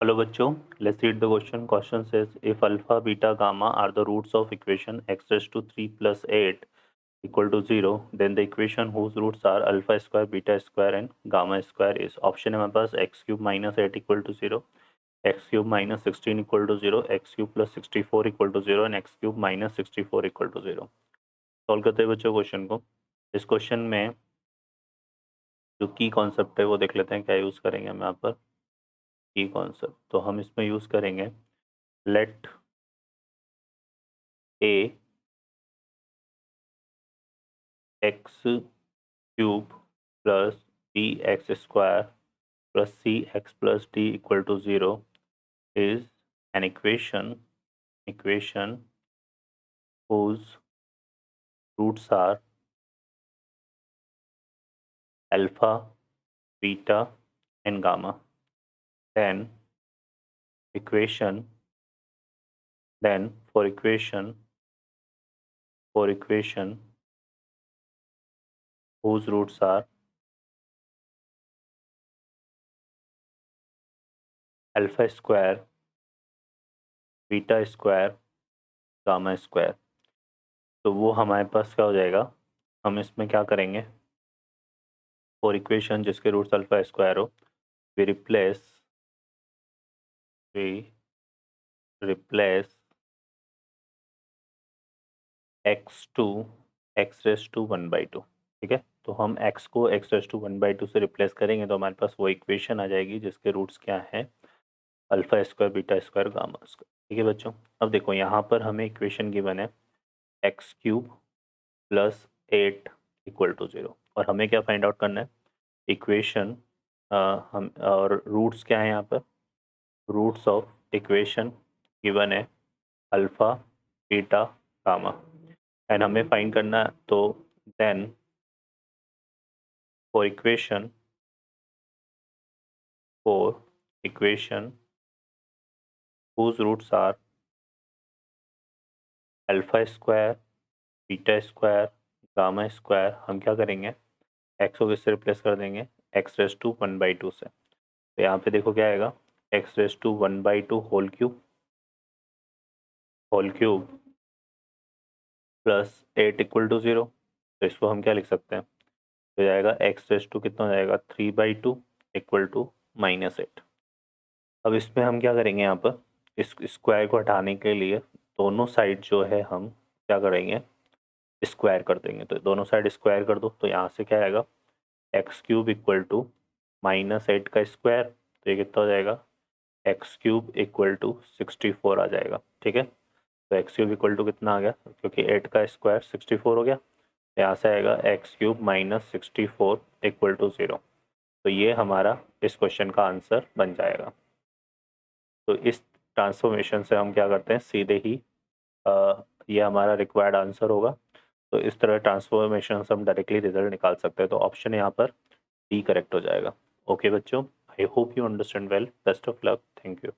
Hello बच्चों, let's read the question. Question says if alpha, beta, gamma are the roots of equation x raised to 3 plus 8 equal to 0, then the equation whose roots are alpha square, beta square and gamma square is. Option है हमारे पास x cube minus 8 equal to 0, x cube minus 16 equal to 0, x cube plus 64 equal to 0 and x cube minus 64 equal to 0. Solve करते हैं बच्चों question को. इस question में जो की कॉन्सेप्ट है वो देख लेते हैं क्या यूज़ करेंगे हम यहाँ पर. की कॉन्सेप्ट तो हम इसमें यूज़ करेंगे late a x cube plus bx square plus cx plus d equal to 0 is an equation whose roots are alpha, beta and gamma. Then for equation whose roots are alpha square, beta square, gamma square, तो वो हमारे पास क्या हो जाएगा. हम इसमें क्या करेंगे, फॉर इक्वेशन जिसके रूट्स अल्फा स्क्वायर हो, we replace x raise to 1/2. ठीक है, तो हम x को x रेस टू 1/2 से रिप्लेस करेंगे तो हमारे पास वो इक्वेशन आ जाएगी जिसके रूट्स क्या हैं, alpha square, beta square, gamma square. ठीक है बच्चों, अब देखो यहाँ पर हमें इक्वेशन गिवन है X cube plus 8 equal to 0 और हमें क्या फाइंड आउट करना है, इक्वेशन हम और रूट्स क्या है यहाँ पर, रूट्स ऑफ इक्वेशन गिवन है अल्फा, बीटा, गामा एंड हमें फाइंड करना है. तो then for equation whose roots are alpha square, beta square, gamma square, हम क्या करेंगे एक्स को किससे रिप्लेस कर देंगे, एक्स रेस टू 1/2 से. तो यहाँ पे देखो क्या आएगा, X raise to 1/2 whole cube plus 8 equal to 0. तो इसको हम क्या लिख सकते हैं, तो जाएगा एक्स रेस टू कितना हो जाएगा 3/2 इक्वल टू -8. अब इसमें हम क्या करेंगे, यहाँ पर इस स्क्वायर को हटाने के लिए दोनों साइड जो है हम क्या करेंगे, स्क्वायर कर देंगे. तो दोनों साइड स्क्वायर कर दो तो यहाँ से क्या आएगा, एक्स क्यूब इक्वल टू -8 का स्क्वायर, तो ये कितना हो जाएगा, एक्स क्यूब इक्वल टू 64 आ जाएगा. ठीक है, तो एक्स क्यूब इक्वल टू कितना आ गया, क्योंकि 8 का स्क्वायर 64 हो गया, यहाँ से आएगा X cube minus 64 equal to 0. तो ये हमारा इस क्वेश्चन का आंसर बन जाएगा. तो इस ट्रांसफॉर्मेशन से हम क्या करते हैं, सीधे ही ये हमारा रिक्वायर्ड आंसर होगा. तो इस तरह ट्रांसफॉर्मेशन से हम डायरेक्टली रिजल्ट निकाल सकते हैं. तो ऑप्शन यहाँ पर डी करेक्ट हो जाएगा. ओके बच्चों, I hope you understand well. Best of luck. Thank you.